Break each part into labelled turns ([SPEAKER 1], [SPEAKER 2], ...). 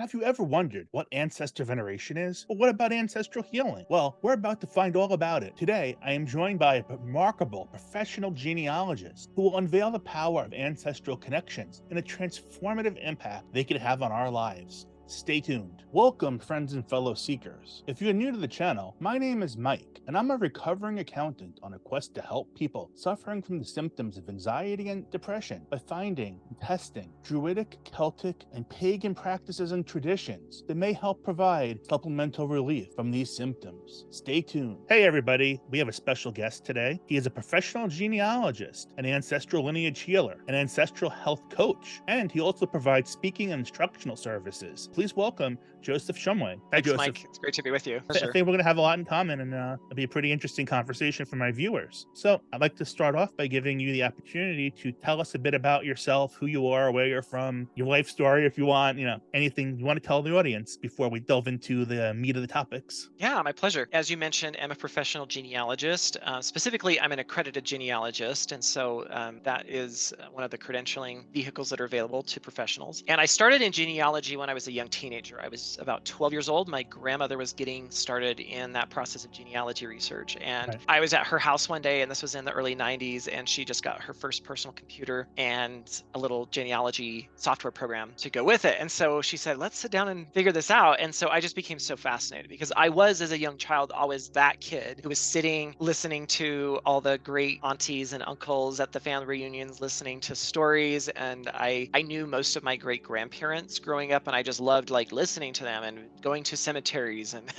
[SPEAKER 1] Have you ever wondered what ancestor veneration is? Or what about ancestral healing? Well, we're about to find all about it. Today, I am joined by a remarkable professional genealogist who will unveil the power of ancestral connections and the transformative impact they could have on our lives. Stay tuned. Welcome, friends and fellow seekers. If you're new to the channel, my name is Mike, and I'm a recovering accountant on a quest to help people suffering from the symptoms of anxiety and depression by finding and testing Druidic, Celtic, and pagan practices and traditions that may help provide supplemental relief from these symptoms. Stay tuned. Hey, everybody, we have a special guest today. He is a professional genealogist, an ancestral lineage healer, an ancestral health coach, and he also provides speaking and instructional services. Please welcome Joseph Shumway. Hi,
[SPEAKER 2] Thanks,
[SPEAKER 1] Joseph.
[SPEAKER 2] Mike. It's great to be with you.
[SPEAKER 1] I
[SPEAKER 2] Pleasure.
[SPEAKER 1] think we're going to have a lot in common, and it'll be a pretty interesting conversation for my viewers. So, I'd like to start off by giving you the opportunity to tell us a bit about yourself, who you are, where you're from, your life story, if you want, anything you want to tell the audience before we delve into the meat of the topics.
[SPEAKER 2] Yeah, my pleasure. As you mentioned, I'm a professional genealogist. Specifically, I'm an accredited genealogist. And so that is one of the credentialing vehicles that are available to professionals. And I started in genealogy when I was a young teenager. I was about 12 years old. My grandmother was getting started in that process of genealogy research. And
[SPEAKER 1] Right.
[SPEAKER 2] I was at her house one day, and this was in the early 90s. And she just got her first personal computer and a little genealogy software program to go with it. And so she said, let's sit down and figure this out. And so I just became so fascinated because I was, as a young child, always that kid who was sitting, listening to all the great aunties and uncles at the family reunions, listening to stories. And I knew most of my great grandparents growing up, and I just loved like listening to them and going to cemeteries and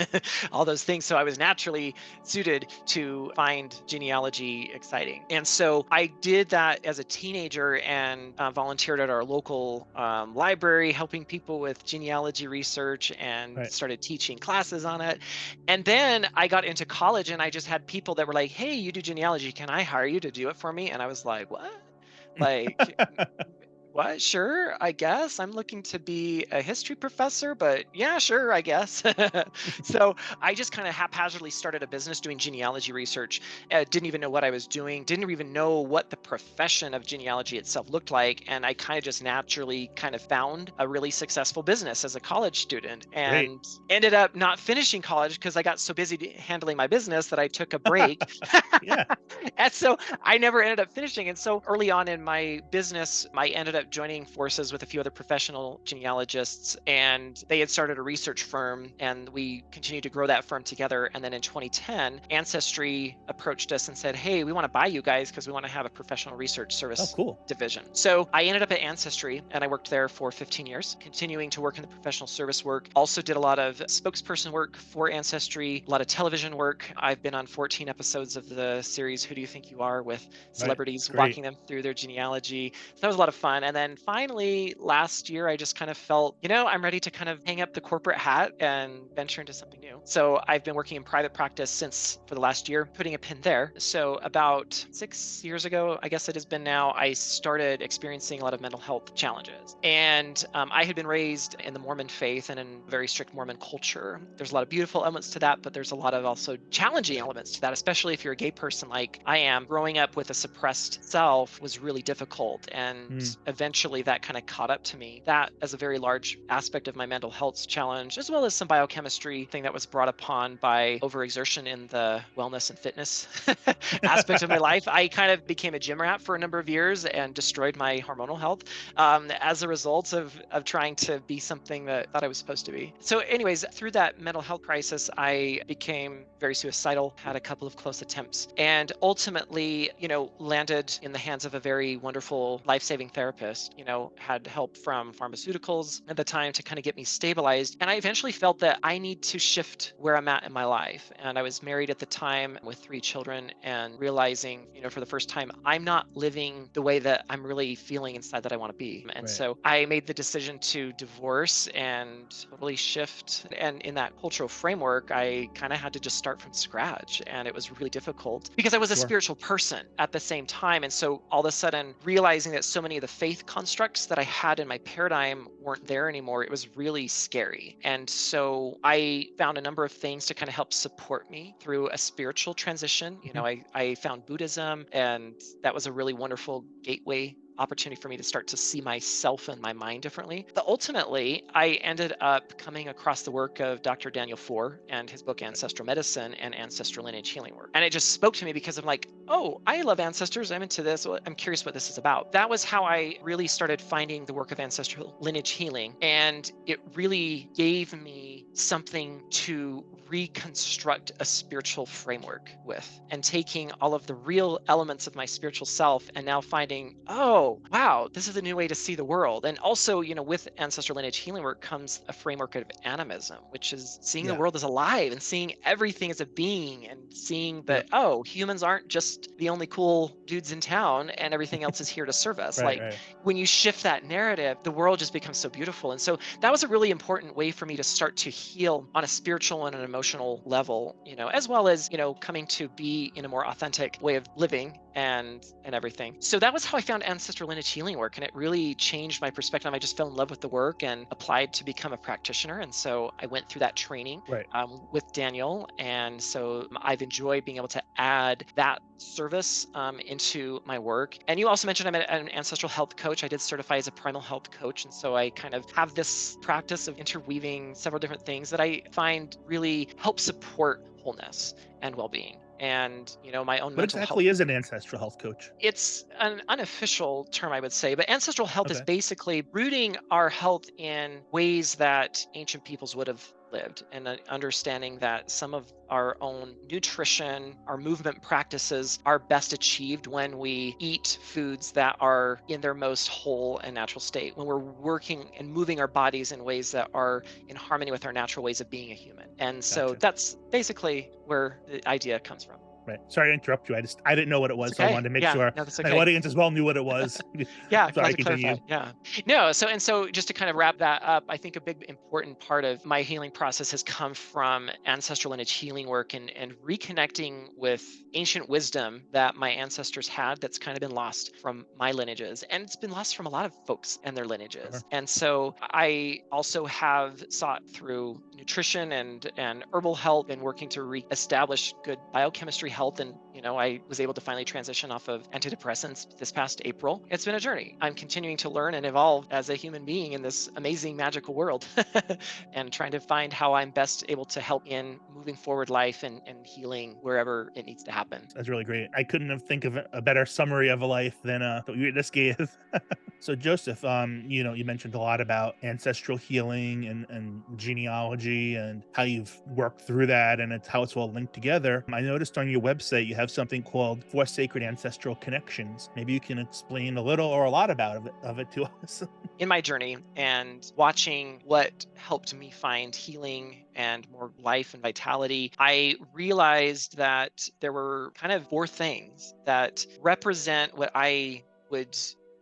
[SPEAKER 2] all those things. So I was naturally suited to find genealogy exciting. And so I did that as a teenager and volunteered at our local library, helping people with genealogy research and
[SPEAKER 1] Right.
[SPEAKER 2] started teaching classes on it. And then I got into college and I just had people that were like, hey, you do genealogy. Can I hire you to do it for me? And I was like, what? Like, what? Sure, I guess. I'm looking to be a history professor, but yeah, sure, I guess. So I just kind of haphazardly started a business doing genealogy research. Didn't even know what I was doing, didn't even know what the profession of genealogy itself looked like. And I kind of just naturally kind of found a really successful business as a college student
[SPEAKER 1] Great.
[SPEAKER 2] and ended up not finishing college because I got so busy handling my business that I took a break.
[SPEAKER 1] Yeah.
[SPEAKER 2] And so I never ended up finishing. And so early on in my business, I ended up joining forces with a few other professional genealogists, and they had started a research firm, and we continued to grow that firm together. And then in 2010, Ancestry approached us and said, hey, we want to buy you guys because we want to have a professional research
[SPEAKER 1] Oh,
[SPEAKER 2] service
[SPEAKER 1] cool.
[SPEAKER 2] division. So I ended up at Ancestry and I worked there for 15 years, continuing to work in the professional service work. Also did a lot of spokesperson work for Ancestry, a lot of television work. I've been on 14 episodes of the series Who Do You Think You Are, with
[SPEAKER 1] Right.
[SPEAKER 2] celebrities
[SPEAKER 1] Great.
[SPEAKER 2] walking them through their genealogy. So that was a lot of fun. And then finally last year, I just kind of felt, I'm ready to kind of hang up the corporate hat and venture into something new. So I've been working in private practice since for the last year, putting a pin there. So about 6 years ago, I guess it has been now, I started experiencing a lot of mental health challenges. And I had been raised in the Mormon faith and in very strict Mormon culture. There's a lot of beautiful elements to that, but there's a lot of also challenging elements to that, especially if you're a gay person like I am. Growing up with a suppressed self was really difficult. And
[SPEAKER 1] Mm,
[SPEAKER 2] eventually that kind of caught up to me. That as a very large aspect of my mental health challenge, as well as some biochemistry thing that was brought upon by overexertion in the wellness and fitness aspect of my life. I kind of became a gym rat for a number of years and destroyed my hormonal health as a result of trying to be something that I thought I was supposed to be. So, anyways, through that mental health crisis, I became very suicidal, had a couple of close attempts, and ultimately, landed in the hands of a very wonderful life-saving therapist. Had help from pharmaceuticals at the time to kind of get me stabilized. And I eventually felt that I need to shift where I'm at in my life. And I was married at the time with 3 children and realizing, for the first time, I'm not living the way that I'm really feeling inside that I want to be. And
[SPEAKER 1] right.
[SPEAKER 2] so I made the decision to divorce and totally shift. And in that cultural framework, I kind of had to just start from scratch. And it was really difficult because I was a
[SPEAKER 1] Sure.
[SPEAKER 2] spiritual person at the same time. And so all of a sudden, realizing that so many of the faith constructs that I had in my paradigm weren't there anymore, it was really scary. And so I found a number of things to kind of help support me through a spiritual transition.
[SPEAKER 1] Mhm.
[SPEAKER 2] I found Buddhism, and that was a really wonderful gateway opportunity for me to start to see myself and my mind differently. But ultimately, I ended up coming across the work of Dr. Daniel Four and his book Ancestral Medicine and Ancestral Lineage Healing Work. And it just spoke to me because I'm like, oh, I love ancestors. I'm into this. Well, I'm curious what this is about. That was how I really started finding the work of ancestral lineage healing. And it really gave me something to reconstruct a spiritual framework with, and taking all of the real elements of my spiritual self and now finding, oh, wow, this is a new way to see the world. And also, with ancestral lineage healing work comes a framework of animism, which is seeing the
[SPEAKER 1] Yeah.
[SPEAKER 2] world as alive and seeing everything as a being, and seeing that,
[SPEAKER 1] Yep.
[SPEAKER 2] oh, humans aren't just the only cool dudes in town and everything else is here to serve us.
[SPEAKER 1] Right,
[SPEAKER 2] Like,
[SPEAKER 1] right.
[SPEAKER 2] when you shift that narrative, the world just becomes so beautiful. And so that was a really important way for me to start to heal on a spiritual and an emotional level, as well as, coming to be in a more authentic way of living and everything. So that was how I found ancestral lineage healing work, and it really changed my perspective. I just fell in love with the work and applied to become a practitioner. And so I went through that training
[SPEAKER 1] Right.
[SPEAKER 2] with Daniel. And so I've enjoyed being able to add that service into my work. And you also mentioned I'm an ancestral health coach. I did certify as a primal health coach. And so I kind of have this practice of interweaving several different things that I find really help support wholeness and well-being. And, my own
[SPEAKER 1] What
[SPEAKER 2] mental health.
[SPEAKER 1] exactly is an ancestral health coach?
[SPEAKER 2] It's an unofficial term, I would say, but ancestral health is
[SPEAKER 1] Okay.
[SPEAKER 2] basically rooting our health in ways that ancient peoples would have lived, and understanding that some of our own nutrition, our movement practices are best achieved when we eat foods that are in their most whole and natural state, when we're working and moving our bodies in ways that are in harmony with our natural ways of being a human. And so
[SPEAKER 1] Gotcha.
[SPEAKER 2] that's basically where the idea comes from.
[SPEAKER 1] Right. Sorry to interrupt you. I didn't know what it
[SPEAKER 2] It's
[SPEAKER 1] was, so I
[SPEAKER 2] okay.
[SPEAKER 1] wanted to make
[SPEAKER 2] Yeah,
[SPEAKER 1] sure
[SPEAKER 2] no, that's
[SPEAKER 1] my
[SPEAKER 2] okay.
[SPEAKER 1] audience as well knew what it was.
[SPEAKER 2] Yeah, glad
[SPEAKER 1] Sorry,
[SPEAKER 2] to
[SPEAKER 1] continue.
[SPEAKER 2] clarify. Yeah. No, so just to kind of wrap that up, I think a big important part of my healing process has come from ancestral lineage healing work, and reconnecting with ancient wisdom that my ancestors had that's kind of been lost from my lineages. And it's been lost from a lot of folks and their lineages.
[SPEAKER 1] Sure.
[SPEAKER 2] And so I also have sought through nutrition and herbal health and working to reestablish good biochemistry health. And I was able to finally transition off of antidepressants this past April. It's been a journey. I'm continuing to learn and evolve as a human being in this amazing magical world, and trying to find how I'm best able to help in moving forward life and healing wherever it needs to happen.
[SPEAKER 1] That's really great. I couldn't have think of a better summary of a life than what you just gave. So Joseph, you mentioned a lot about ancestral healing and genealogy and how you've worked through that and how it's all linked together. I noticed on your website you have something called Four Sacred Ancestral Connections. Maybe you can explain a little or a lot about of it to us.
[SPEAKER 2] In my journey and watching what helped me find healing and more life and vitality, I realized that there were kind of four things that represent what I would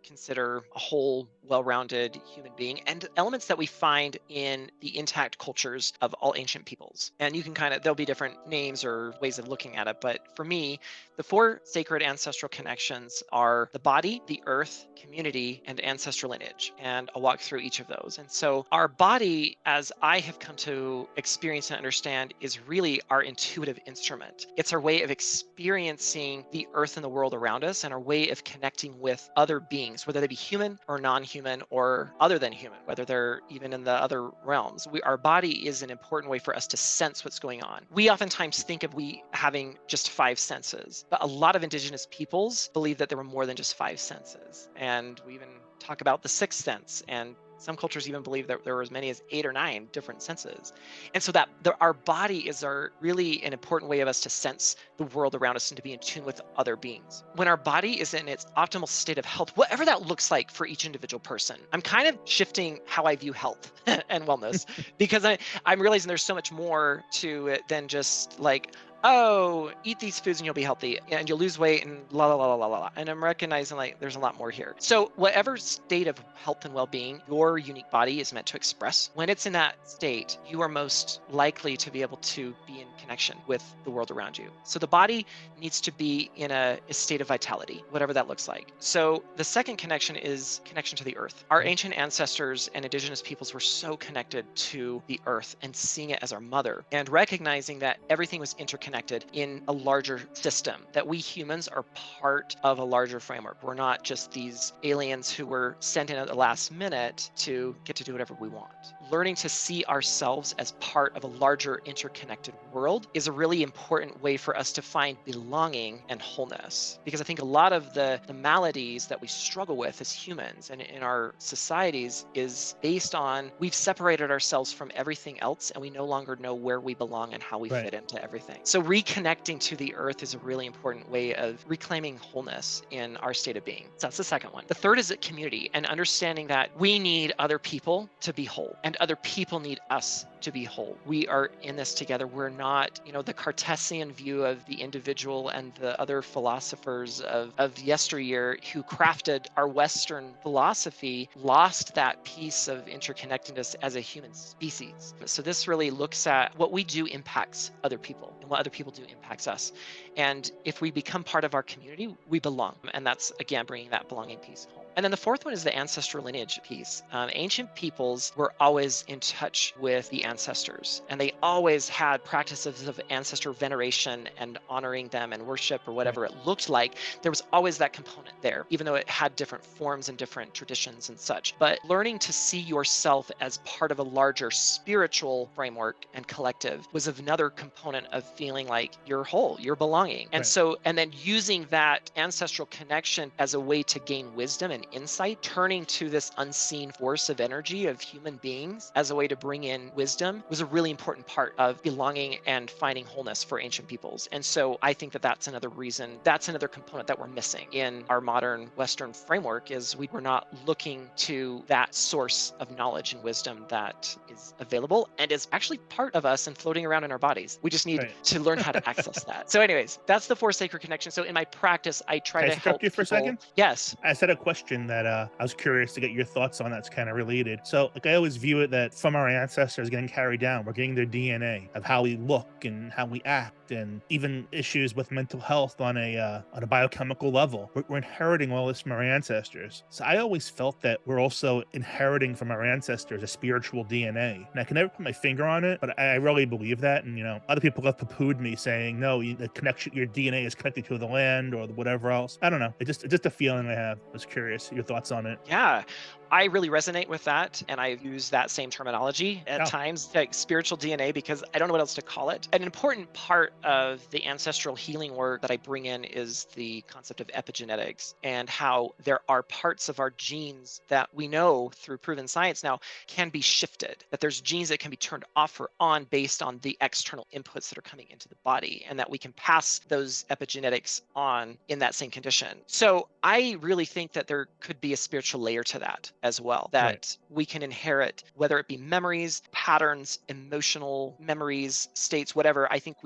[SPEAKER 2] consider a whole, well rounded human being, and elements that we find in the intact cultures of all ancient peoples. And you can there'll be different names or ways of looking at it. But for me, the four sacred ancestral connections are the body, the earth, community, and ancestral lineage. And I'll walk through each of those. And so, our body, as I have come to experience and understand, is really our intuitive instrument. It's our way of experiencing the earth and the world around us, and our way of connecting with other beings, whether they be human or non human or other than human, whether they're even in the other realms. Our body is an important way for us to sense what's going on. We oftentimes think of we having just five senses, but a lot of indigenous peoples believe that there were more than just five senses. And we even talk about the sixth sense, and some cultures even believe that there were as many as 8 or 9 different senses. And so our body is really an important way of us to sense the world around us and to be in tune with other beings. When our body is in its optimal state of health, whatever that looks like for each individual person, I'm kind of shifting how I view health and wellness, because I'm realizing there's so much more to it than just like, oh, eat these foods and you'll be healthy and you'll lose weight and la la la la la la. And I'm recognizing like there's a lot more here. So whatever state of health and well-being your unique body is meant to express, when it's in that state, you are most likely to be able to be in connection with the world around you. So the body needs to be in a state of vitality, whatever that looks like. So the second connection is connection to the earth. Our
[SPEAKER 1] Okay.
[SPEAKER 2] ancient ancestors and indigenous peoples were so connected to the earth and seeing it as our mother, and recognizing that everything was interconnected interconnected in a larger system, that we humans are part of a larger framework. We're not just these aliens who were sent in at the last minute to get to do whatever we want. Learning to see ourselves as part of a larger interconnected world is a really important way for us to find belonging and wholeness. Because I think a lot of the maladies that we struggle with as humans and in our societies is based on we've separated ourselves from everything else and we no longer know where we belong and how we
[SPEAKER 1] Right.
[SPEAKER 2] fit into everything. So reconnecting to the earth is a really important way of reclaiming wholeness in our state of being. So that's the second one. The third is a community and understanding that we need other people to be whole and other people need us to be whole. We are in this together. We're not, the Cartesian view of the individual and the other philosophers of yesteryear who crafted our Western philosophy lost that piece of interconnectedness as a human species. So this really looks at what we do impacts other people and what other people do impacts us. And if we become part of our community, we belong. And that's, again, bringing that belonging piece home. And then the fourth one is the ancestral lineage piece. Ancient peoples were always in touch with the ancestors, and they always had practices of ancestor veneration and honoring them and worship or
[SPEAKER 1] Right.
[SPEAKER 2] whatever it looked like. There was always that component there, even though it had different forms and different traditions and such. But learning to see yourself as part of a larger spiritual framework and collective was another component of feeling like you're whole, you're belonging. And
[SPEAKER 1] Right.
[SPEAKER 2] so, and then using that ancestral connection as a way to gain wisdom and insight, turning to this unseen force of energy of human beings as a way to bring in wisdom was a really important part of belonging and finding wholeness for ancient peoples. And so I think that that's another reason, that's another component that we're missing in our modern Western framework is we're not looking to that source of knowledge and wisdom that is available and is actually part of us and floating around in our bodies. We just need
[SPEAKER 1] Right.
[SPEAKER 2] to learn how to access that. So anyways, that's the four sacred connections. So in my practice, I try
[SPEAKER 1] Can I
[SPEAKER 2] to
[SPEAKER 1] just interrupt
[SPEAKER 2] help
[SPEAKER 1] you for a
[SPEAKER 2] people.
[SPEAKER 1] second?
[SPEAKER 2] Yes.
[SPEAKER 1] I said a question that I was curious to get your thoughts on that's kind of related. So, like, I always view it that from our ancestors getting carried down, we're getting their DNA of how we look and how we act, and even issues with mental health on a biochemical level. We're inheriting all this from our ancestors. So, I always felt that we're also inheriting from our ancestors a spiritual DNA. And I can never put my finger on it, but I really believe that. And other people have poo-pooed me saying, no, the connection, your DNA is connected to the land or whatever else. I don't know. It's just a feeling I have. I was curious your thoughts on it.
[SPEAKER 2] Yeah, I really resonate with that. And I use that same terminology at
[SPEAKER 1] Oh,
[SPEAKER 2] times, like spiritual DNA, because I don't know what else to call it. An important part of the ancestral healing work that I bring in is the concept of epigenetics and how there are parts of our genes that we know through proven science now can be shifted, that there's genes that can be turned off or on based on the external inputs that are coming into the body, and that we can pass those epigenetics on in that same condition. So I really think that there could be a spiritual layer to that as well,
[SPEAKER 1] right.
[SPEAKER 2] that we can inherit, whether it be memories, patterns, emotional memories, states, whatever. I think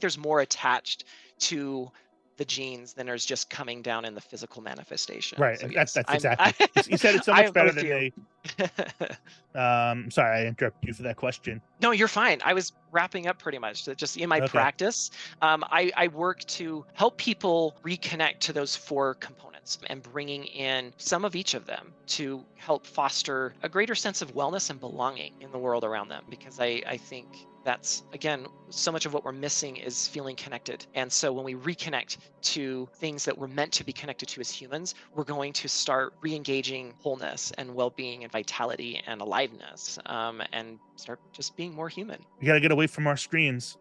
[SPEAKER 2] there's more attached to the genes than there's just coming down in the physical manifestation.
[SPEAKER 1] Right.
[SPEAKER 2] So
[SPEAKER 1] That's
[SPEAKER 2] yes,
[SPEAKER 1] that's exactly. You said it so
[SPEAKER 2] I
[SPEAKER 1] much
[SPEAKER 2] am
[SPEAKER 1] better
[SPEAKER 2] with
[SPEAKER 1] than
[SPEAKER 2] you.
[SPEAKER 1] me. Sorry, I interrupted you for that question.
[SPEAKER 2] No, you're fine. I was wrapping up pretty much. That just in my
[SPEAKER 1] Okay.
[SPEAKER 2] practice, I work to help people reconnect to those four components and bringing in some of each of them to help foster a greater sense of wellness and belonging in the world around them. Because I think that's, again, so much of what we're missing is feeling connected. And so when we reconnect to things that we're meant to be connected to as humans, we're going to start re-engaging wholeness and well-being and vitality and aliveness, and start just being more human.
[SPEAKER 1] We gotta get away from our screens.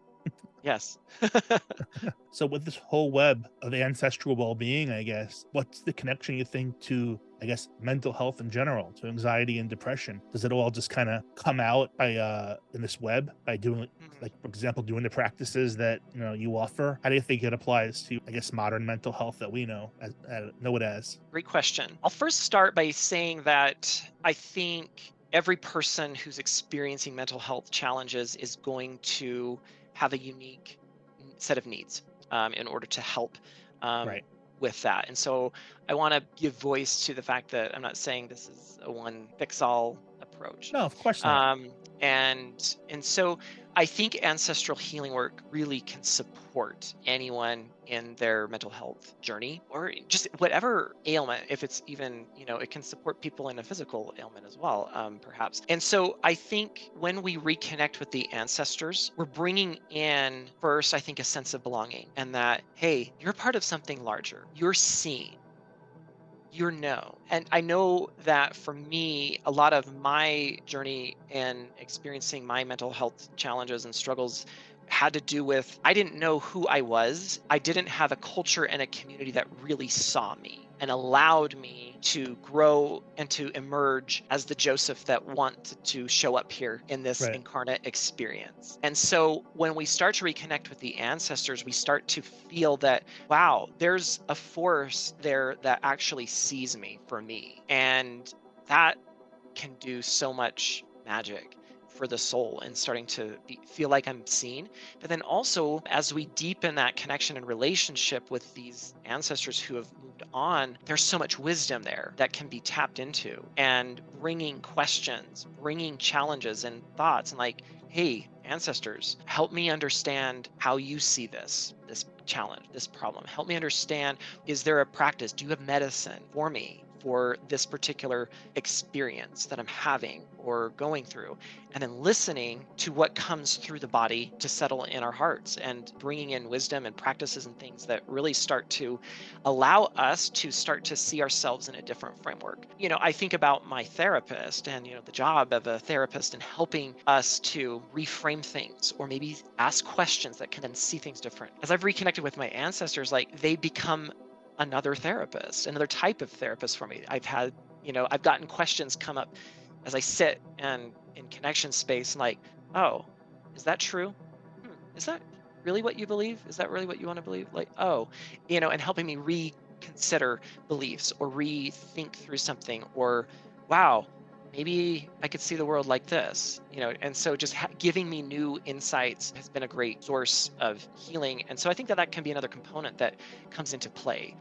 [SPEAKER 2] Yes.
[SPEAKER 1] So with this whole web of ancestral well-being, I guess, what's the connection you think to, I guess, mental health in general, to anxiety and depression? Does it all just kind of come out by in this web by doing,
[SPEAKER 2] Mhm.
[SPEAKER 1] like, for example, doing the practices that you offer? How do you think it applies to, I guess, modern mental health that we know it as?
[SPEAKER 2] Great question. I'll first start by saying that I think every person who's experiencing mental health challenges is going to have a unique set of needs in order to help um,
[SPEAKER 1] Right.
[SPEAKER 2] with that. And so I want to give voice to the fact that I'm not saying this is a one fix all approach.
[SPEAKER 1] No, of course not.
[SPEAKER 2] Um, and so I think ancestral healing work really can support anyone in their mental health journey or just whatever ailment. If it's even, it can support people in a physical ailment as well, perhaps. And so I think when we reconnect with the ancestors, we're bringing in first, I think, a sense of belonging and that, hey, you're part of something larger. You're seen. You're no. And I know that for me, a lot of my journey in experiencing my mental health challenges and struggles had to do with I didn't know who I was. I didn't have a culture and a community that really saw me and allowed me to grow and to emerge as the Joseph that wanted to show up here in this
[SPEAKER 1] Right.
[SPEAKER 2] incarnate experience. And so when we start to reconnect with the ancestors, we start to feel that wow, there's a force there that actually sees me for me. And that can do so much magic for the soul and starting to feel like I'm seen. But then also, as we deepen that connection and relationship with these ancestors who have moved on, there's so much wisdom there that can be tapped into and bringing questions, bringing challenges and thoughts and like, hey, ancestors, help me understand how you see this challenge, this problem. Help me understand, is there a practice? Do you have medicine for me for this particular experience that I'm having or going through? And then listening to what comes through the body to settle in our hearts and bringing in wisdom and practices and things that really start to allow us to start to see ourselves in a different framework. I think about my therapist and, the job of a therapist and helping us to reframe things or maybe ask questions that can then see things different. As I've reconnected with my ancestors, like they become another therapist, another type of therapist for me. I've gotten questions come up as I sit and in connection space and like, oh, is that true? Is that really what you believe? Is that really what you want to believe? Like, oh, and helping me reconsider beliefs or rethink through something or, wow, maybe I could see the world like this, and so just giving me new insights has been a great source of healing. And so I think that that can be another component that comes into play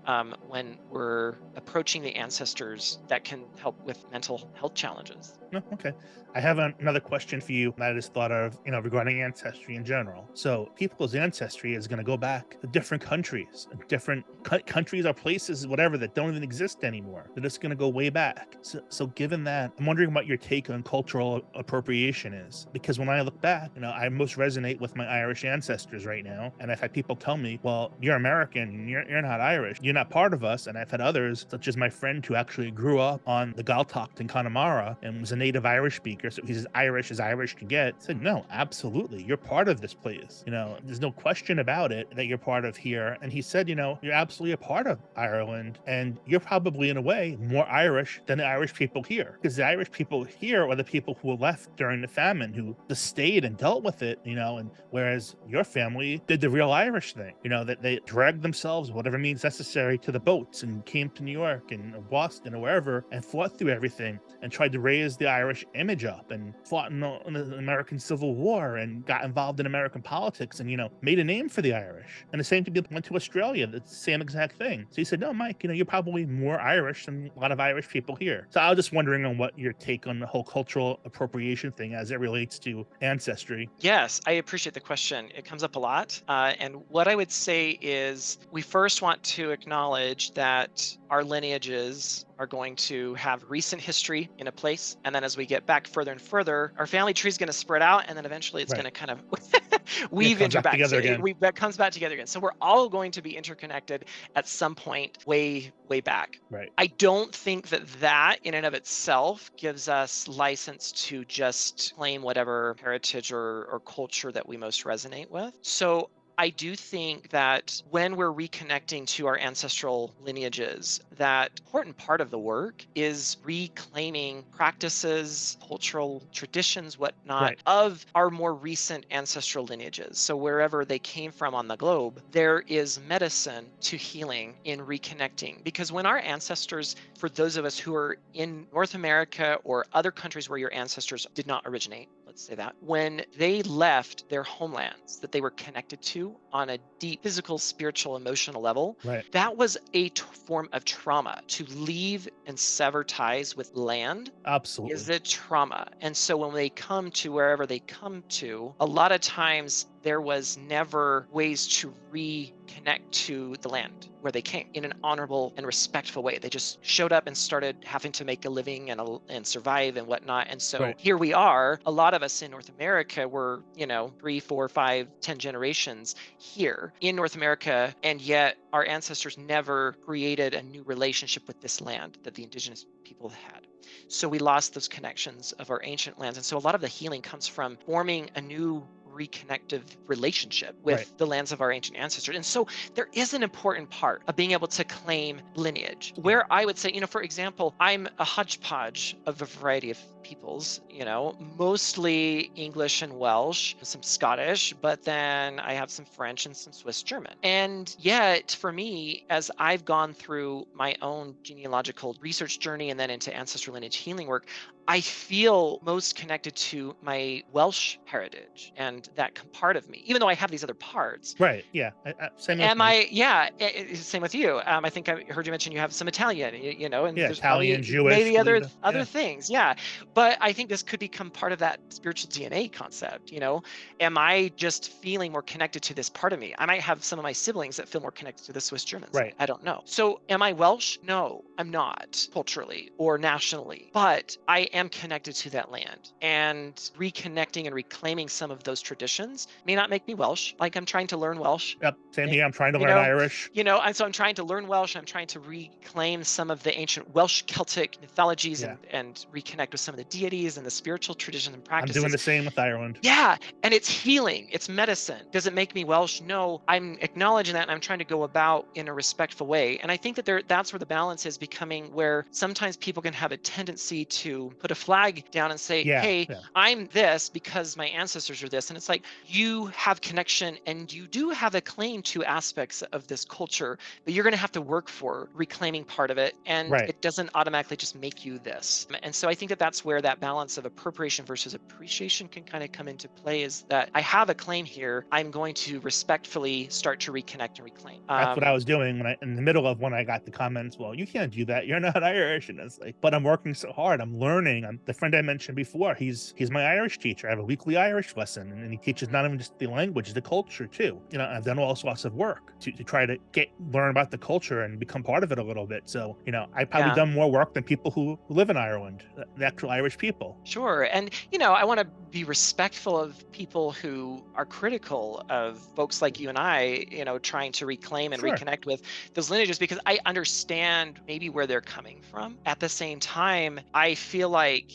[SPEAKER 2] when we're approaching the ancestors that can help with mental health challenges.
[SPEAKER 1] No, okay. I have another question for you that I just thought of, regarding ancestry in general. So, people's ancestry is going to go back to different countries, different countries or places, whatever, that don't even exist anymore. They're just going to go way back. So, given that, I'm wondering what your take on cultural appropriation is. Because when I look back, I most resonate with my Irish ancestors right now. And I've had people tell me, well, you're American, you're not Irish, you're not part of us. And I've had others, such as my friend who actually grew up on the Galtacht in Connemara and was a native Irish speaker, so he's as Irish can get. Said, no, absolutely, you're part of this place. There's no question about it that you're part of here. And he said, you're absolutely a part of Ireland, and you're probably in a way more Irish than the Irish people here, because the Irish people here are the people who were left during the famine, who just stayed and dealt with it. And whereas your family did the real Irish thing, that they dragged themselves, whatever means necessary, to the boats and came to New York and Boston or wherever and fought through everything and tried to raise the Irish image up and fought in the American Civil War and got involved in American politics and, made a name for the Irish. And the same thing, went to Australia, the same exact thing. So he said, no, Mike, you're probably more Irish than a lot of Irish people here. So I was just wondering on what your take on the whole cultural appropriation thing as it relates to ancestry.
[SPEAKER 2] Yes, I appreciate the question. It comes up a lot. And what I would say is we first want to acknowledge that our lineages are going to have recent history in a place. And then as we get back further and further, our family tree is going to spread out. And then eventually it's going
[SPEAKER 1] Right.
[SPEAKER 2] to kind of
[SPEAKER 1] Yeah, it
[SPEAKER 2] weave
[SPEAKER 1] comes
[SPEAKER 2] into
[SPEAKER 1] back
[SPEAKER 2] back. So
[SPEAKER 1] together again.
[SPEAKER 2] that comes back together again. So we're all going to be interconnected at some point way, way back.
[SPEAKER 1] Right.
[SPEAKER 2] I don't think that that in and of itself gives us license to just claim whatever heritage or culture that we most resonate with. So I do think that when we're reconnecting to our ancestral lineages, that important part of the work is reclaiming practices, cultural traditions, whatnot,
[SPEAKER 1] Right.
[SPEAKER 2] of our more recent ancestral lineages. So wherever they came from on the globe, there is medicine to healing in reconnecting. Because when our ancestors, for those of us who are in North America or other countries where your ancestors did not originate, let's say that, when they left their homelands that they were connected to on a deep physical, spiritual, emotional level,
[SPEAKER 1] Right.
[SPEAKER 2] that was a form of trauma. To leave and sever ties with land is
[SPEAKER 1] Absolutely.
[SPEAKER 2] a trauma. And so when they come to wherever they come to, a lot of times there was never ways to reconnect to the land where they came in an honorable and respectful way. They just showed up and started having to make a living and survive and whatnot. And so
[SPEAKER 1] Right.
[SPEAKER 2] here we are, a lot of us in North America were, 3, 4, 5, 10 generations here in North America, and yet our ancestors never created a new relationship with this land that the indigenous people had. So we lost those connections of our ancient lands. And so a lot of the healing comes from forming a new reconnective relationship
[SPEAKER 1] Right.
[SPEAKER 2] with the lands of our ancient ancestors. And so there is an important part of being able to claim lineage,
[SPEAKER 1] Yeah.
[SPEAKER 2] where I would say, for example, I'm a hodgepodge of a variety of peoples, mostly English and Welsh, some Scottish, but then I have some French and some Swiss German. And yet, for me, as I've gone through my own genealogical research journey and then into ancestral lineage healing work, I feel most connected to my Welsh heritage and that part of me, even though I have these other parts.
[SPEAKER 1] Right. Yeah. Same with
[SPEAKER 2] Am
[SPEAKER 1] me.
[SPEAKER 2] I? Yeah, same with you. I think I heard you mention you have some Italian, and
[SPEAKER 1] Yeah.
[SPEAKER 2] there's
[SPEAKER 1] Italian,
[SPEAKER 2] probably
[SPEAKER 1] Jewish,
[SPEAKER 2] maybe
[SPEAKER 1] a
[SPEAKER 2] other
[SPEAKER 1] little bit.
[SPEAKER 2] other
[SPEAKER 1] Yeah.
[SPEAKER 2] things. Yeah, but I think this could become part of that spiritual DNA concept. Am I just feeling more connected to this part of me? I might have some of my siblings that feel more connected to the Swiss German side.
[SPEAKER 1] Right.
[SPEAKER 2] I don't know. So, am I Welsh? No, I'm not culturally or nationally, but I am connected to that land, and reconnecting and reclaiming some of those traditions may not make me Welsh. Like, I'm trying to learn Welsh.
[SPEAKER 1] Yep. Same
[SPEAKER 2] eh,
[SPEAKER 1] here. I'm trying to
[SPEAKER 2] You
[SPEAKER 1] learn
[SPEAKER 2] know,
[SPEAKER 1] Irish.
[SPEAKER 2] and so I'm trying to learn Welsh. I'm trying to reclaim some of the ancient Welsh Celtic mythologies,
[SPEAKER 1] Yeah.
[SPEAKER 2] and reconnect with some of the deities and the spiritual traditions and
[SPEAKER 1] I'm doing
[SPEAKER 2] practices.
[SPEAKER 1] the same with Ireland.
[SPEAKER 2] Yeah, and it's healing, it's medicine. Does it make me Welsh? No, I'm acknowledging that and I'm trying to go about in a respectful way. And I think that that's where the balance is becoming, where sometimes people can have a tendency to put a flag down and say,
[SPEAKER 1] Yeah.
[SPEAKER 2] "Hey,
[SPEAKER 1] Yeah.
[SPEAKER 2] I'm this because my ancestors are this." And it's like, you have connection and you do have a claim to aspects of this culture, but you're going to have to work for reclaiming part of it, and
[SPEAKER 1] Right.
[SPEAKER 2] it doesn't automatically just make you this. And so I think that that's where that balance of appropriation versus appreciation can kind of come into play, is that I have a claim here, I'm going to respectfully start to reconnect and reclaim.
[SPEAKER 1] That's what I was doing in the middle of when I got the comments. Well, you can't do that. You're not Irish, and it's like, but I'm working so hard. I'm learning. The friend I mentioned before. He's my Irish teacher. I have a weekly Irish lesson, and he teaches not even just the language, the culture too. I've done all sorts of work to try to learn about the culture and become part of it a little bit. So, I've probably
[SPEAKER 2] Yeah.
[SPEAKER 1] done more work than people who live in Ireland, the actual Irish people.
[SPEAKER 2] Sure. And, I want to be respectful of people who are critical of folks like you and I, trying to reclaim and
[SPEAKER 1] Sure.
[SPEAKER 2] reconnect with those lineages, because I understand maybe where they're coming from. At the same time, I feel like,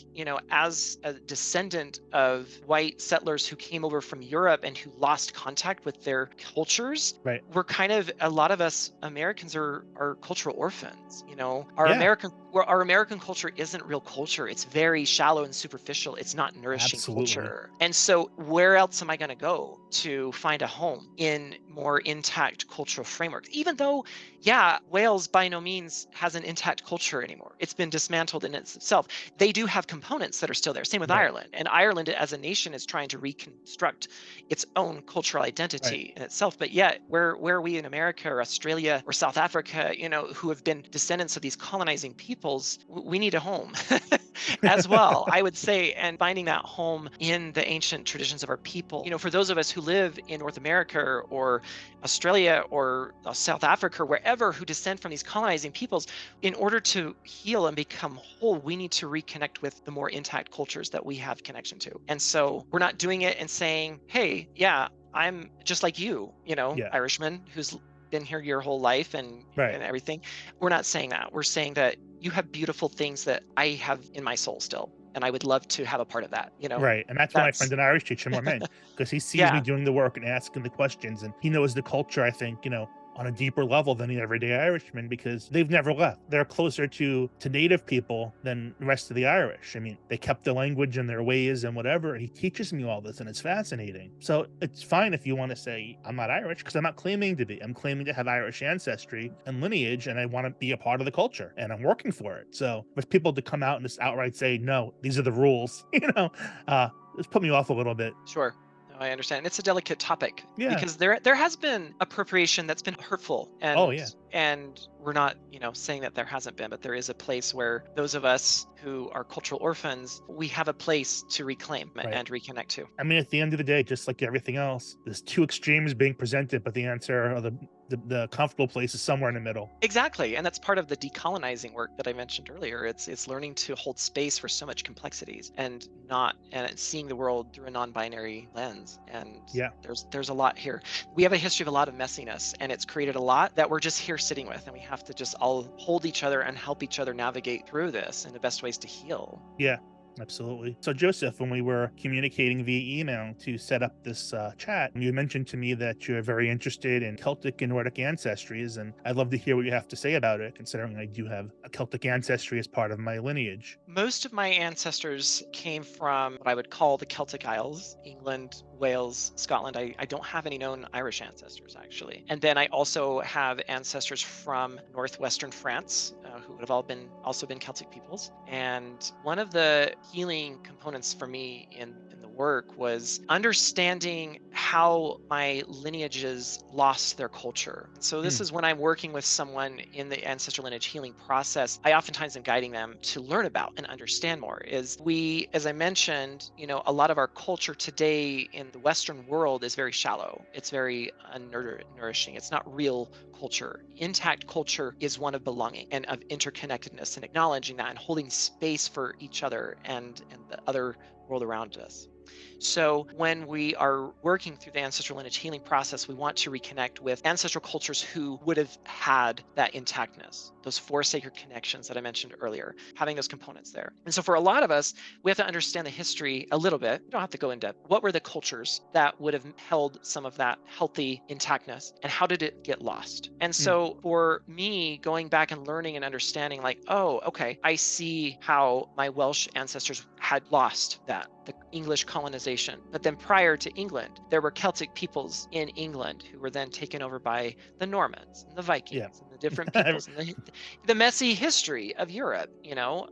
[SPEAKER 2] as a descendant of white settlers who came over from Europe and who lost contact with their cultures,
[SPEAKER 1] Right.
[SPEAKER 2] we're kind of, a lot of us Americans are cultural orphans.
[SPEAKER 1] Yeah.
[SPEAKER 2] Our American culture isn't real culture. It's very shallow and superficial. It's not nourishing
[SPEAKER 1] Absolutely.
[SPEAKER 2] culture. And so where else am I going to go to find a home in more intact cultural frameworks? Even though, yeah, Wales by no means has an intact culture anymore. It's been dismantled in itself. They do have components that are still there. Same with
[SPEAKER 1] Right.
[SPEAKER 2] Ireland. And Ireland as a nation is trying to reconstruct its own cultural
[SPEAKER 1] Right.
[SPEAKER 2] identity in itself. But yet, where are we in America or Australia or South Africa, who have been descendants of these colonizing peoples? We need a home as well, I would say, and finding that home in the ancient traditions of our people. For those of us who live in North America or Australia or South Africa, wherever, who descend from these colonizing peoples, in order to heal and become whole, we need to reconnect with the more intact cultures that we have connection to. And so we're not doing it and saying, hey, yeah, I'm just like you,
[SPEAKER 1] Yeah.
[SPEAKER 2] Irishman who's been here your whole life
[SPEAKER 1] Right.
[SPEAKER 2] and everything. We're not saying that. We're saying that you have beautiful things that I have in my soul still, and I would love to have a part of that.
[SPEAKER 1] Right, and that's what my
[SPEAKER 2] That's
[SPEAKER 1] friend in Irish teacher more meant, because he sees me
[SPEAKER 2] yeah,
[SPEAKER 1] doing the work and asking the questions, and he knows the culture, I think, on a deeper level than the everyday Irishman, because they've never left. They're closer to native people than the rest of the Irish. I mean, they kept the language and their ways and whatever. He teaches me all this, and it's fascinating. So it's fine if you want to say, I'm not Irish, because I'm not claiming to be. I'm claiming to have Irish ancestry and lineage, and I want to be a part of the culture, and I'm working for it. So for people to come out and just outright say, no, these are the rules, uh, It's put me off a little bit.
[SPEAKER 2] Sure. No, I understand. It's a delicate topic
[SPEAKER 1] Yeah.
[SPEAKER 2] because there has been appropriation that's been hurtful,
[SPEAKER 1] Oh,
[SPEAKER 2] and
[SPEAKER 1] yeah.
[SPEAKER 2] we're not, saying that there hasn't been, but there is a place where those of us who are cultural orphans, we have a place to reclaim
[SPEAKER 1] Right.
[SPEAKER 2] and reconnect to.
[SPEAKER 1] I mean, at the end of the day, just like everything else, there's two extremes being presented, but the answer or the comfortable place is somewhere in the middle.
[SPEAKER 2] Exactly, and that's part of the decolonizing work that I mentioned earlier. It's learning to hold space for so much complexities and not and it's seeing the world through a non-binary lens. And
[SPEAKER 1] Yeah.
[SPEAKER 2] there's a lot here. We have a history of a lot of messiness, and it's created a lot that we're just here sitting with, and we have to just all hold each other and help each other navigate through this and the best ways to heal.
[SPEAKER 1] Yeah, absolutely. So, Joseph, when we were communicating via email to set up this chat, you mentioned to me that you're very interested in Celtic and Nordic ancestries, and I'd love to hear what you have to say about it, considering I do have a Celtic ancestry as part of my lineage.
[SPEAKER 2] Most of my ancestors came from what I would call the Celtic Isles, England, Wales, Scotland. I don't have any known Irish ancestors, actually. And then I also have ancestors from northwestern France, who would have all been also been Celtic peoples. And one of the healing components for me in the work was understanding how my lineages lost their culture. And so this
[SPEAKER 1] Hmm.
[SPEAKER 2] is when I'm working with someone in the ancestral lineage healing process. I oftentimes am guiding them to learn about and understand more. Is we, as I mentioned, a lot of our culture today in the Western world is very shallow. It's very unnourishing. It's not real culture. Intact culture is one of belonging and of interconnectedness and acknowledging that and holding space for each other and the other world around us. So, when we are working through the ancestral lineage healing process, we want to reconnect with ancestral cultures who would have had that intactness, those four sacred connections that I mentioned earlier, having those components there. And so, for a lot of us, we have to understand the history a little bit. You don't have to go in depth. What were the cultures that would have held some of that healthy intactness, and how did it get lost? And
[SPEAKER 1] Hmm.
[SPEAKER 2] so, for me, going back and learning and understanding, like, oh, okay, I see how my Welsh ancestors had lost that, the English colonization. But then prior to England, there were Celtic peoples in England who were then taken over by the Normans and the
[SPEAKER 1] Yeah.
[SPEAKER 2] Vikings and the different peoples and the messy history of Europe,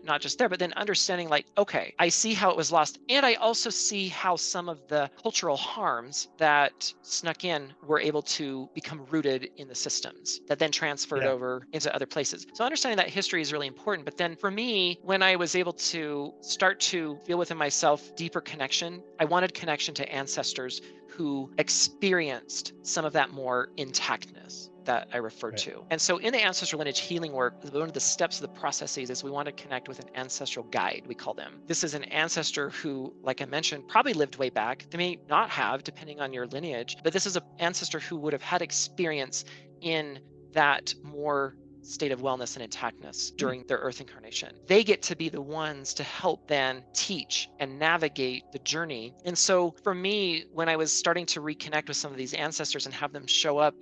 [SPEAKER 2] not just there, but then understanding like, okay, I see how it was lost. And I also see how some of the cultural harms that snuck in were able to become rooted in the systems that then transferred
[SPEAKER 1] Yeah.
[SPEAKER 2] over into other places. So understanding that history is really important. But then for me, when I was able to start to feel within myself deeper connection, I wanted connection to ancestors who experienced some of that more intactness that I referred
[SPEAKER 1] Right.
[SPEAKER 2] to. And so in the ancestral lineage healing work, one of the steps of the processes is we want to connect with an ancestral guide, we call them. This is an ancestor who, like I mentioned, probably lived way back. They may not have, depending on your lineage, but this is an ancestor who would have had experience in that more state of wellness and intactness
[SPEAKER 1] Hmm.
[SPEAKER 2] during their earth incarnation. They get to be the ones to help then teach and navigate the journey. And so for me, when I was starting to reconnect with some of these ancestors and have them show up,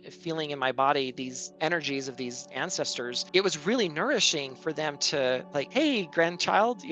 [SPEAKER 2] feeling in my body these energies of these ancestors, it was really nourishing for them to like, hey, grandchild,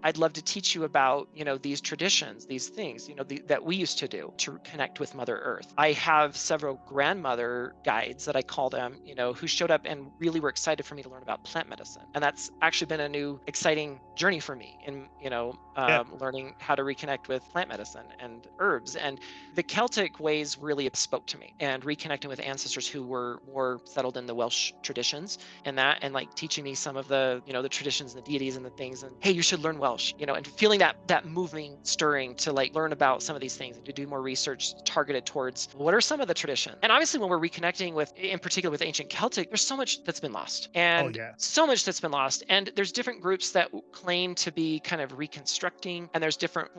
[SPEAKER 2] I'd love to teach you about, these traditions, these things, that we used to do to connect with Mother Earth. I have several grandmother guides that I call them, who showed up and really were excited for me to learn about plant medicine. And that's actually been a new exciting journey for me in,
[SPEAKER 1] Yeah.
[SPEAKER 2] learning how to reconnect with plant medicine and herbs. And the Celtic ways really spoke to me, and reconnecting with ancestors who were more settled in the Welsh traditions and like teaching me some of the, the traditions and the deities and the things. And hey, you should learn Welsh, and feeling that moving, stirring to like learn about some of these things and to do more research targeted towards what are some of the traditions. And obviously, when we're reconnecting with, in particular with ancient Celtic, there's so much that's been lost,
[SPEAKER 1] Oh,
[SPEAKER 2] and
[SPEAKER 1] yeah.
[SPEAKER 2] so much that's been lost. And there's different groups that claim to be kind of reconstructing, and there's different,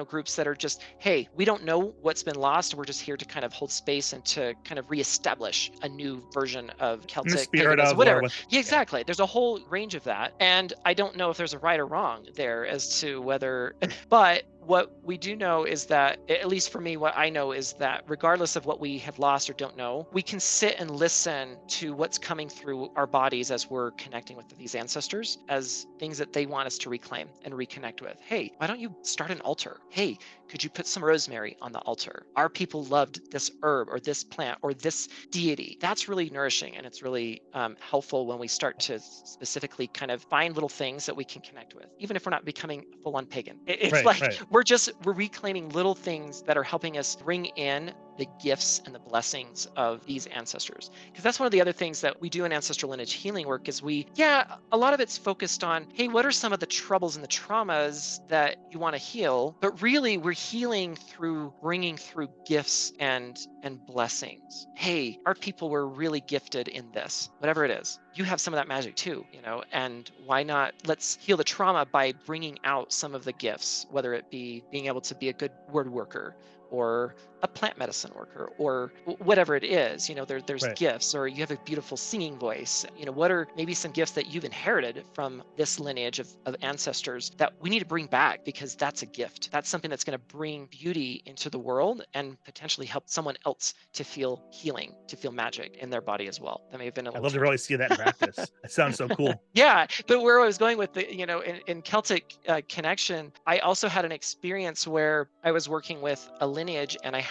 [SPEAKER 2] groups that are just, hey, we don't know what's been lost. We're just here to kind of hold space and to kind of reestablish a new version of
[SPEAKER 1] In the
[SPEAKER 2] Celtic
[SPEAKER 1] spirit
[SPEAKER 2] paganism,
[SPEAKER 1] of, or
[SPEAKER 2] whatever.
[SPEAKER 1] with,
[SPEAKER 2] Yeah,
[SPEAKER 1] yeah.
[SPEAKER 2] exactly. There's a whole range of that. And I don't know if there's a right or wrong there as to whether, but what we do know is that, at least for me, what I know is that regardless of what we have lost or don't know, we can sit and listen to what's coming through our bodies as we're connecting with these ancestors as things that they want us to reclaim and reconnect with. Hey, why don't you start an altar? Hey, could you put some rosemary on the altar? Our people loved this herb or this plant or this deity. That's really nourishing, and it's really helpful when we start to specifically kind of find little things that we can connect with, even if we're not becoming full on pagan. It's
[SPEAKER 1] Right.
[SPEAKER 2] like
[SPEAKER 1] Right.
[SPEAKER 2] we're reclaiming little things that are helping us bring in the gifts and the blessings of these ancestors. Because that's one of the other things that we do in ancestral lineage healing work is a lot of it's focused on, hey, what are some of the troubles and the traumas that you want to heal? But really we're healing through bringing through gifts and blessings. Hey, our people were really gifted in this, whatever it is. You have some of that magic too, and why not? Let's heal the trauma by bringing out some of the gifts, whether it be being able to be a good word worker or a plant medicine worker or whatever it is. There's
[SPEAKER 1] Right.
[SPEAKER 2] gifts, or you have a beautiful singing voice. What are maybe some gifts that you've inherited from this lineage of ancestors that we need to bring back, because that's a gift. That's something that's going to bring beauty into the world and potentially help someone else to feel healing, to feel magic in their body as well. That may have been a
[SPEAKER 1] I'd
[SPEAKER 2] little
[SPEAKER 1] love to really
[SPEAKER 2] tangent.
[SPEAKER 1] see that in practice. That sounds so cool.
[SPEAKER 2] Yeah, but where I was going with in Celtic connection, I also had an experience where I was working with a lineage, and I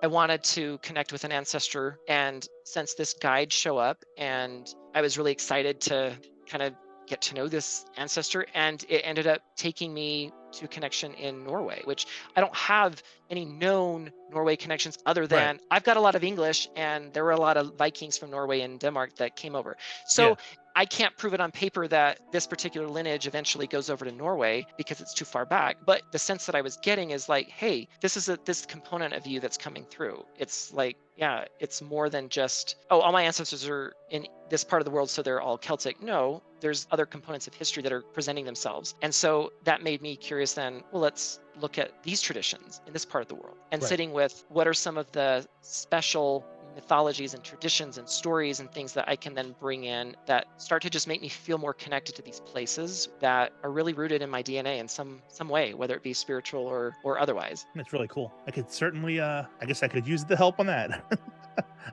[SPEAKER 2] wanted to connect with an ancestor, and since this guide show up, and I was really excited to kind of get to know this ancestor, and it ended up taking me to a connection in Norway, which I don't have any known Norway connections other
[SPEAKER 1] Right.
[SPEAKER 2] than I've got a lot of English, and there were a lot of Vikings from Norway and Denmark that came over.
[SPEAKER 1] Yeah.
[SPEAKER 2] So I can't prove it on paper that this particular lineage eventually goes over to Norway because it's too far back. But the sense that I was getting is like, hey, this component of you that's coming through. It's like, yeah, it's more than just, oh, all my ancestors are in this part of the world, so they're all Celtic. No, there's other components of history that are presenting themselves. And so that made me curious then, well, let's look at these traditions in this part of the world and
[SPEAKER 1] Right.
[SPEAKER 2] sitting with what are some of the special mythologies and traditions and stories and things that I can then bring in that start to just make me feel more connected to these places that are really rooted in my DNA in some way, whether it be spiritual or otherwise.
[SPEAKER 1] That's really cool. I could certainly, I guess I could use the help on that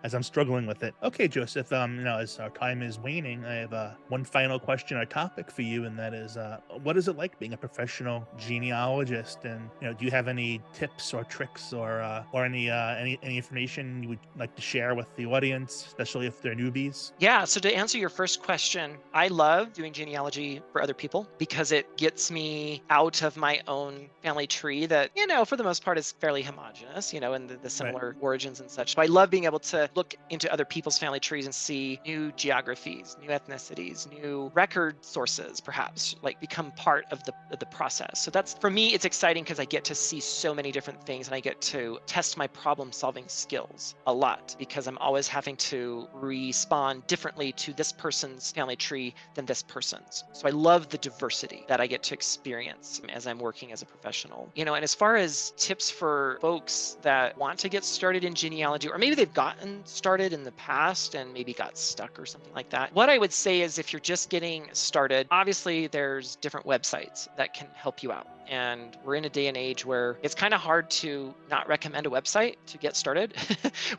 [SPEAKER 1] as I'm struggling with it. Okay, Joseph, as our time is waning, I have one final question or topic for you, and that is, what is it like being a professional genealogist? And, do you have any tips or tricks or any information you would like to share with the audience, especially if they're newbies?
[SPEAKER 2] Yeah, so to answer your first question, I love doing genealogy for other people because it gets me out of my own family tree that, for the most part is fairly homogenous, and the
[SPEAKER 1] Right.
[SPEAKER 2] similar origins and such. So I love being able to look into other people's family trees and see new geographies, new ethnicities, new record sources, perhaps, like become part of the process. So that's, for me, it's exciting because I get to see so many different things and I get to test my problem solving skills a lot because I'm always having to respond differently to this person's family tree than this person's. So I love the diversity that I get to experience as I'm working as a professional. And as far as tips for folks that want to get started in genealogy, or maybe they've gotten started in the past and maybe got stuck or something like that, what I would say is if you're just getting started, obviously there's different websites that can help you out. And we're in a day and age where it's kind of hard to not recommend a website to get started,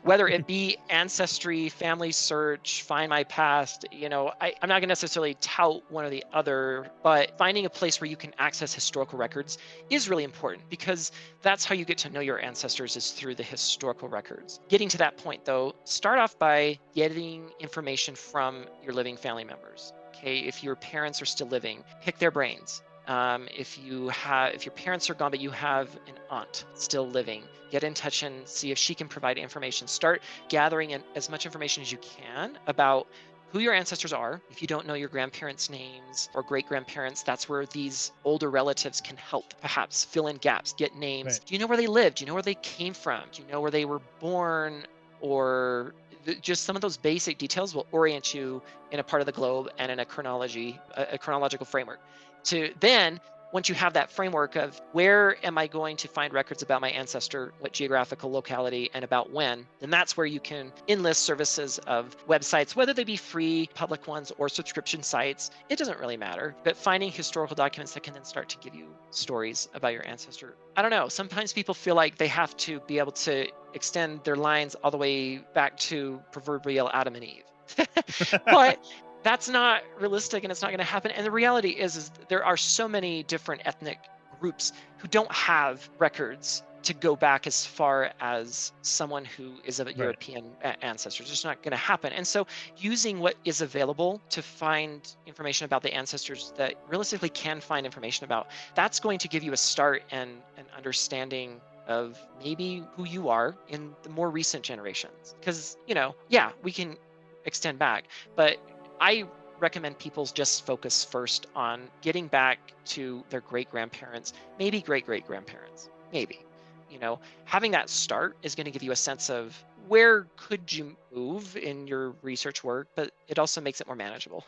[SPEAKER 2] whether it be Ancestry, Family Search, Find My Past. I'm not going to necessarily tout one or the other, but finding a place where you can access historical records is really important because that's how you get to know your ancestors, is through the historical records. Getting to that point, though, start off by getting information from your living family members. Okay, if your parents are still living, pick their brains. If your parents are gone but you have an aunt still living, get in touch and see if she can provide information. Start gathering in as much information as you can about who your ancestors are. If you don't know your grandparents' names or great grandparents, that's where these older relatives can help perhaps fill in gaps, get names.
[SPEAKER 1] Right.
[SPEAKER 2] Do you know where they lived? Do you know where they came from? Do you know where they were born? Or just some of those basic details will orient you in a part of the globe and in a chronological framework. To then, once you have that framework of where am I going to find records about my ancestor, what geographical locality, and about when, then that's where you can enlist services of websites, whether they be free, public ones, or subscription sites. It doesn't really matter. But finding historical documents that can then start to give you stories about your ancestor. I don't know. Sometimes people feel like they have to be able to extend their lines all the way back to proverbial Adam and Eve. But that's not realistic and it's not going to happen. And the reality is there are so many different ethnic groups who don't have records to go back as far as someone who is of a
[SPEAKER 1] Right.
[SPEAKER 2] European ancestor. It's just not going to happen. And so, using what is available to find information about the ancestors that realistically can find information about, that's going to give you a start and an understanding of maybe who you are in the more recent generations. Because, yeah, we can extend back, but I recommend people just focus first on getting back to their great grandparents, maybe great great grandparents, maybe. Having that start is going to give you a sense of where could you move in your research work, but it also makes it more manageable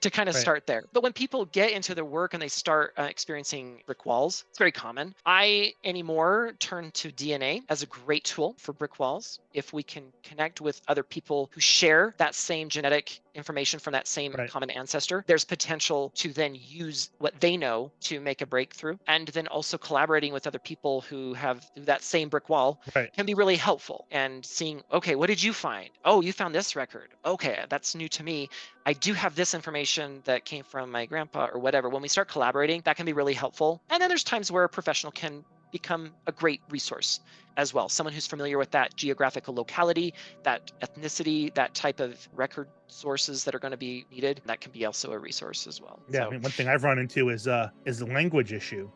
[SPEAKER 2] to kind of
[SPEAKER 1] Right.
[SPEAKER 2] start there. But when people get into their work and they start experiencing brick walls, it's very common. I anymore turn to DNA as a great tool for brick walls. If we can connect with other people who share that same genetic information from that same
[SPEAKER 1] Right.
[SPEAKER 2] common ancestor, there's potential to then use what they know to make a breakthrough. And then also collaborating with other people who have that same brick wall
[SPEAKER 1] Right.
[SPEAKER 2] can be really helpful. And seeing, okay, what did you find? Oh, you found this record. Okay, that's new to me. I do have this information that came from my grandpa or whatever. When we start collaborating, that can be really helpful. And then there's times where a professional can become a great resource as well. Someone who's familiar with that geographical locality, that ethnicity, that type of record sources that are going to be needed, that can be also a resource as well.
[SPEAKER 1] Yeah. I
[SPEAKER 2] So,
[SPEAKER 1] mean, one thing I've run into is the language issue.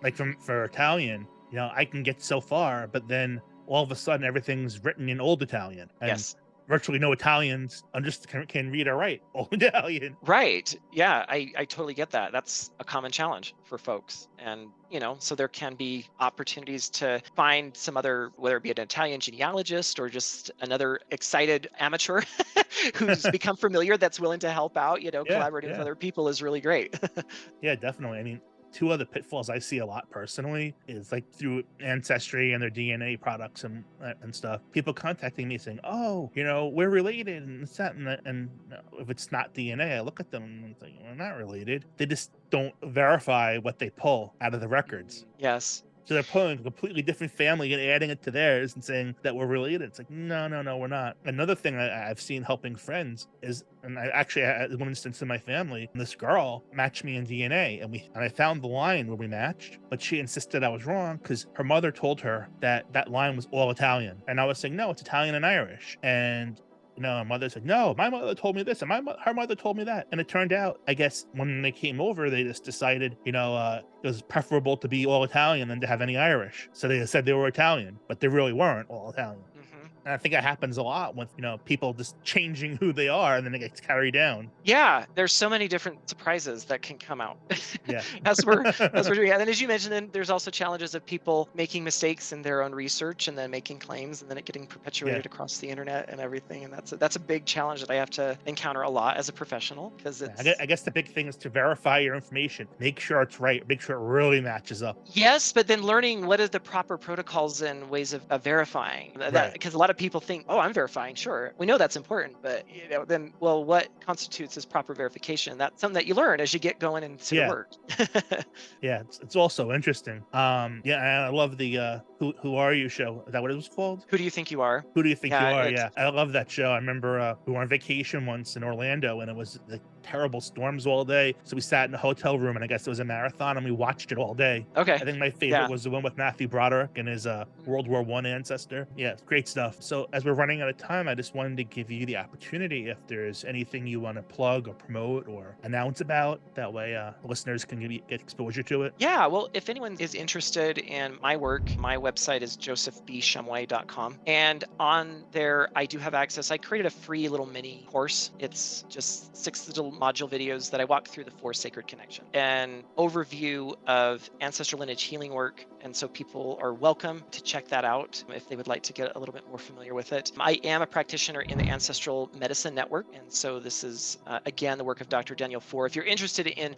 [SPEAKER 1] Like
[SPEAKER 2] mhm.
[SPEAKER 1] for Italian, I can get so far, but then all of a sudden everything's written in Old Italian, and
[SPEAKER 2] Yes.
[SPEAKER 1] virtually no Italians can read or write Old Italian.
[SPEAKER 2] Right. Yeah, I totally get that. That's a common challenge for folks. And, so there can be opportunities to find some other, whether it be an Italian genealogist or just another excited amateur who's become familiar that's willing to help out,
[SPEAKER 1] Yeah.
[SPEAKER 2] collaborating with
[SPEAKER 1] Yeah.
[SPEAKER 2] other people is really great.
[SPEAKER 1] Yeah, definitely. I mean, two other pitfalls I see a lot personally is like through Ancestry and their DNA products and stuff. People contacting me saying, "Oh, we're related," and it's that, and if it's not DNA, I look at them and I'm like, "We're not related." They just don't verify what they pull out of the records.
[SPEAKER 2] Yes.
[SPEAKER 1] So they're pulling a completely different family and adding it to theirs and saying that we're related. It's like, no, no, no, we're not. Another thing I've seen helping friends is, and I actually had one instance in my family, this girl matched me in DNA, and I found the line where we matched, but she insisted I was wrong because her mother told her that that line was all Italian, and I was saying no, it's Italian and Irish, and my mother said, "No, my mother told me this, and her mother told me that." And it turned out, I guess, when they came over, they just decided, it was preferable to be all Italian than to have any Irish. So they said they were Italian, but they really weren't all Italian.
[SPEAKER 2] Hmm.
[SPEAKER 1] And I think that happens a lot with, people just changing who they are and then it gets carried down.
[SPEAKER 2] Yeah, there's so many different surprises that can come out
[SPEAKER 1] Yeah.
[SPEAKER 2] as we're doing. And then, as you mentioned, then there's also challenges of people making mistakes in their own research and then making claims and then it getting
[SPEAKER 1] Yeah.
[SPEAKER 2] perpetuated across the internet and everything. And that's a big challenge that I have to encounter a lot as a professional because
[SPEAKER 1] Yeah, I guess the big thing is to verify your information. Make sure it's right. Make sure it really matches up.
[SPEAKER 2] yes, but then learning what are the proper protocols and ways of verifying that,
[SPEAKER 1] Right.
[SPEAKER 2] because a lot of people think, oh, I'm verifying. Sure, we know that's important, but then, well, what constitutes as proper verification? That's something that you learn as you get going into the
[SPEAKER 1] Yeah.
[SPEAKER 2] work.
[SPEAKER 1] Yeah. It's also interesting. Yeah. And I love the Who Are You show. Is that what it was called?
[SPEAKER 2] Who do you think you are?
[SPEAKER 1] Who Do You Think You
[SPEAKER 2] Yeah,
[SPEAKER 1] Are?
[SPEAKER 2] it's
[SPEAKER 1] Yeah, I love that show. I remember we were on vacation once in Orlando, and it was like terrible storms all day. So we sat in a hotel room, and I guess it was a marathon, and we watched it all day.
[SPEAKER 2] okay.
[SPEAKER 1] I think my favorite
[SPEAKER 2] Yeah.
[SPEAKER 1] was the one with Matthew Broderick and his
[SPEAKER 2] Mm.
[SPEAKER 1] World War One ancestor. Yeah, it's great stuff. So as we're running out of time, I just wanted to give you the opportunity if there's anything you want to plug or promote or announce about. That way, listeners can get exposure to it.
[SPEAKER 2] Yeah, well, if anyone is interested in my work, my website is josephbshumway.com. And on there, I do have access. I created a free little mini course. It's just 6 little module videos that I walk through the 4 sacred connection, an overview of ancestral lineage healing work. And so people are welcome to check that out if they would like to get a little bit more familiar with it. I am a practitioner in the Ancestral Medicine Network. And so this is, again, the work of Dr. Daniel Four. If you're interested in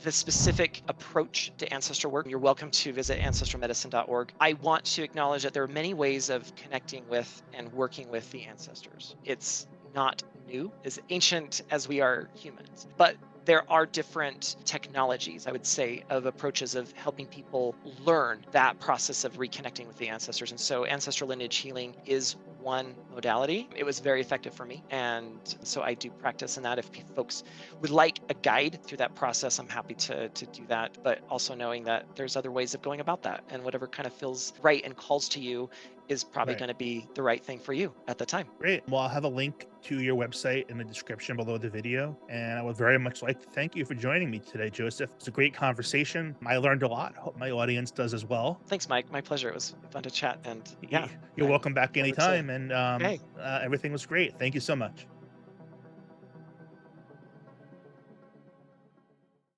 [SPEAKER 2] the specific approach to ancestral work, you're welcome to visit ancestralmedicine.org. I want to acknowledge that there are many ways of connecting with and working with the ancestors. It's not new, as ancient as we are humans. But there are different technologies, I would say, of approaches of helping people learn that process of reconnecting with the ancestors. And so ancestral lineage healing is one modality. It was very effective for me. And so I do practice in that. If folks would like a guide through that process, I'm happy to do that. But also knowing that there's other ways of going about that. And whatever kind of feels right and calls to you is probably
[SPEAKER 1] Right.
[SPEAKER 2] going to be the right thing for you at the time.
[SPEAKER 1] Great. Well, I'll have a link to your website in the description below the video. And I would very much like to thank you for joining me today, Joseph. It's a great conversation. I learned a lot. Hope my audience does as well.
[SPEAKER 2] Thanks, Mike. My pleasure. It was fun to chat. And yeah,
[SPEAKER 1] You're
[SPEAKER 2] I
[SPEAKER 1] welcome
[SPEAKER 2] look
[SPEAKER 1] back
[SPEAKER 2] forward to.
[SPEAKER 1] anytime. And
[SPEAKER 2] Okay.
[SPEAKER 1] everything was great. Thank you so much.